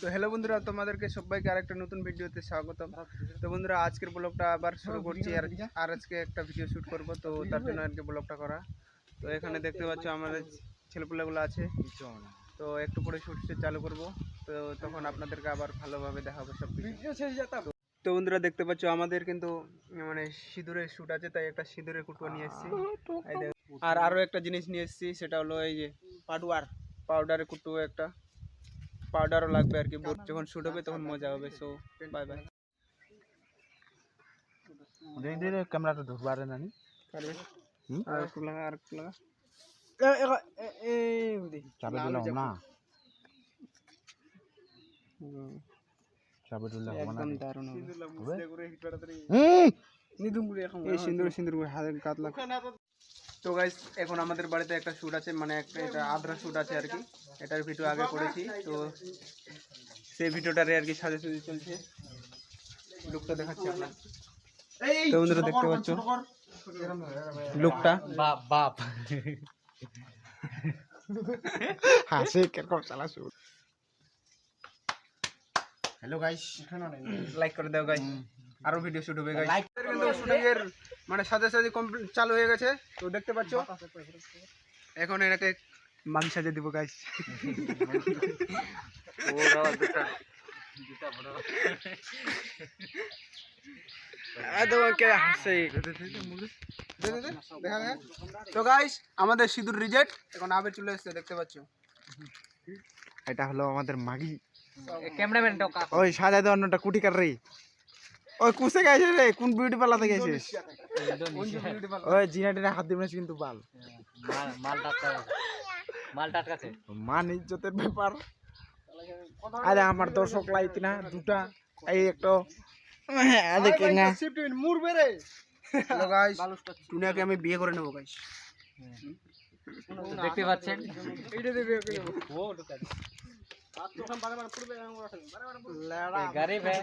তো হ্যালো বন্ধুরা, তোমাদেরকে সবাইকে আরেকটা নতুন ভিডিওতে স্বাগতম। তো বন্ধুরা, আজকের ব্লগটা আবার শুরু করছি আর আজকে একটা ভিডিও শ্যুট করব, তো তার জন্য আর কি ব্লগটা করা। তো এখানে দেখতে পাচ্ছ আমাদের ছেলেপুলেগুলো আছে, তো একটু পরে শ্যুট চালু করব, তো তখন আপনাদেরকে আবার ভালোভাবে দেখাবো সব ভিডিও শেষ যেতাম। তো বন্ধুরা দেখতে পাচ্ছ আমাদের কিন্তু মানে সিঁদুরের শ্যুট আছে, তাই একটা সিঁদুরের কুটুয়া নিয়ে এসেছি। আর আরও একটা জিনিস নিয়ে এসেছি, সেটা হলো এই যে পাউডারের কুটুয়া একটা পাউডারও লাগবে আর কি, যখন শুট হবে তখন মজা হবে। So bye bye. ক্যামেরাটা ঢুকবারে নানি আর একটু লাগা চাবি দিলাম না, চাবি দিলাম একদম দারুণ হবে। এই সিঁদুর হাতে কাত লাগ। তো গাইস, এখন আমাদের বাড়িতে একটা শ্যুট আছে, মানে একটা এটা আদ্রা শ্যুট আছে আর কি। এটার ভিডিও আগে করেছি, তো সেই ভিডিওটারে আর কি সাজাসাজি চলছে। লুকটা দেখাচ্ছি আপনার। তো বন্ধুরা দেখতে পাচ্ছ লুকটা। বাপ বাপ হাসি কিরকম চালা শুট। হ্যালো গাইস, লাইক করে দাও গাইস, আরো ভিডিও শুট হবে গাইস। কিন্তু শুটিং এর মানে সাজাসাজি কমপ্লিট চালু হয়ে গেছে, তো দেখতে পাচ্ছ। এখন এটাকে মাগি সাজিয়ে দিব গাইস। ও বাবা, দুটা বড় একদম কে হাসে। দেখা দেখা। তো গাইস, আমাদের সিঁদুর রিজেক্ট, এখন আবার চলে এসেছে, দেখতে পাচ্ছ। এটা হলো আমাদের মাগি। ক্যামেরাম্যানটা ওই সাজাই দে অন্যটা কুটি কার রে। ওই কুসে গেছে রে, কোন বিউটি পার্লার থেকে গেছিস? ওই জিনাটিনে হাত দিবেন কিন্তু বাল মাল টাটকাছে। মান ইজ্জতের ব্যাপার। আরে আমার দর্শক লাইতি না দুটা, এই একটা দেখে না মুরবে রে। হ্যালো গাইস, টুনিয়াকে আমি বিয়ে করে নেব গাইস। দেখতে পাচ্ছেন এইটা দিয়ে বিয়ে করে নেব। ও গরিব है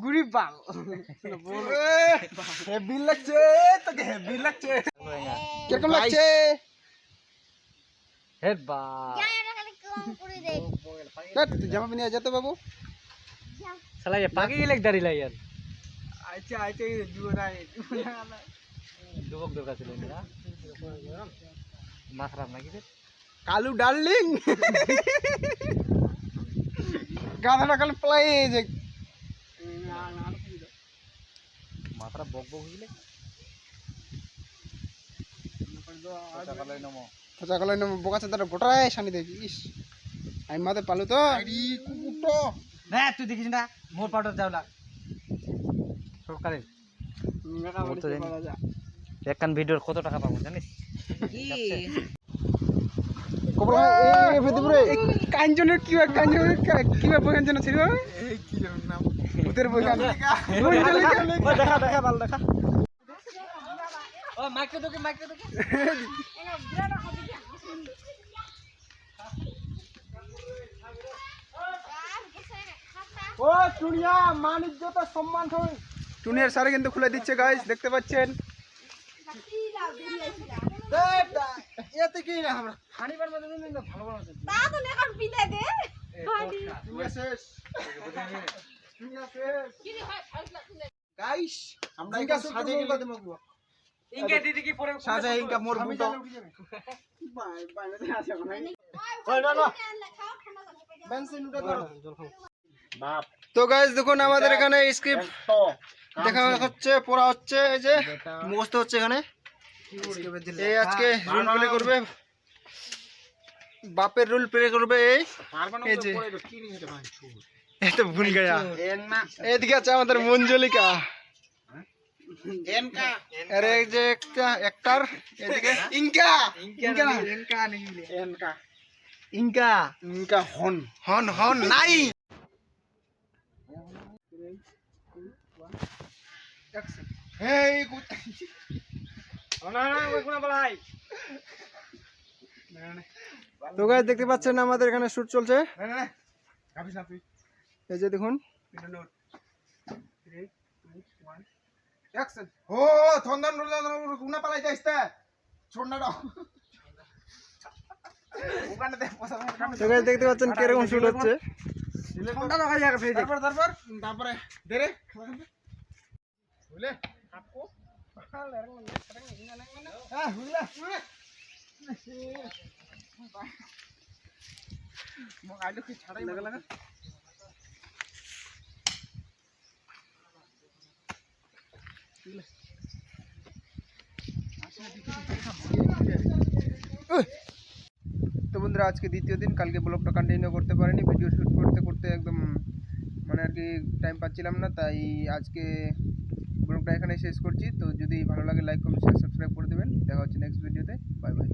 গরিব বাল হেভি লাগছে, তোকে হেভি লাগছে। কিরকম লাগছে? हे बा তুই জামা পিনে যেতে বাবু। साला ये पागी गेले दाढ़ी लाई यार আচ্ছা আচ্ছা, দুটো নাই दुबक दरकार ছিল না মাথা খারাপ নাকি রে কালু ডার্লিং। গাধাটা কাল প্লাই যে মাথা বক বক হইলে খোঁচা কলাই নাম বোকা চাঁদাটা গোটায় শানি দেখিস। আমি মাতে পালু তো কুকুরটো না তুই দেখিস না মোর পাউডার যাওলা সরকারের একখান ভিডিওর কত টাকা পাবো জানিস কাঞ্জনের কি কিভাবে বইখান ছিল, কি নাম ওদের বইখান দেখা দেখা ভালো দেখা ও মাইকে তোকে ও টুনিয়া মানিজ্যতা সম্মান হয়। টুনিয়ার সারে কিন্তু খুলে দিচ্ছে গাইস, দেখতে পাচ্ছেন। এতে কি না আমরা হানিবার মধ্যে না ভালো ভালো আছে তা তো এখন পিতা দে হানি টুনিয়া শেষ কি রে হয় ফাইলা তুলে গাইস, আমরা ইনকা সাজে গেলে দেবো। ইনকা দিদি কি পরে সাজে ইনকা মোর বুটো বাই বাই না আছে এখন ওই না না বেনসিন উঠে দাও বাপ। তো গাইস দেখুন, আমাদের এখানে স্ক্রিপ্ট দেখা হচ্ছে, পড়া হচ্ছে, এই যে মুখস্থ হচ্ছে এখানে। এই আজকে রুল প্লে করবে, বাপের রুল প্লে করবে। এই যে এই তো ভুল গয়া। এদিকে আছে আমাদের মঞ্জলিকা, আরে এই যে একটা অ্যাক্টর, এদিকে ইনকা হন হন হন নাই। এই তো গাইস দেখতে পাচ্ছেন আমাদের এখানে শুট চলছে, এই যে দেখুন। ও থন্দন গুনা পালাই যাইস তা ছোড়না তো guys দেখতে পাচ্ছেন কিরকম শুট হচ্ছে। তারপরে দেরে বুঝলে আলু কি ছাড়াই লাগা তো বন্ধুরা আজকে দ্বিতীয় দিন, কালকে ব্লগটা কন্টিনিউ করতে পারিনি, ভিডিও শ্যুট করতে করতে একদম মানে আর কি টাইম পাচ্ছিলাম না, তাই আজকে ব্লগটা এখানে শেষ করছি। তো যদি ভালো লাগে লাইক কমেন্ট শেয়ার সাবস্ক্রাইব করে দেবেন। দেখা হচ্ছে নেক্সট ভিডিওতে। Bye bye.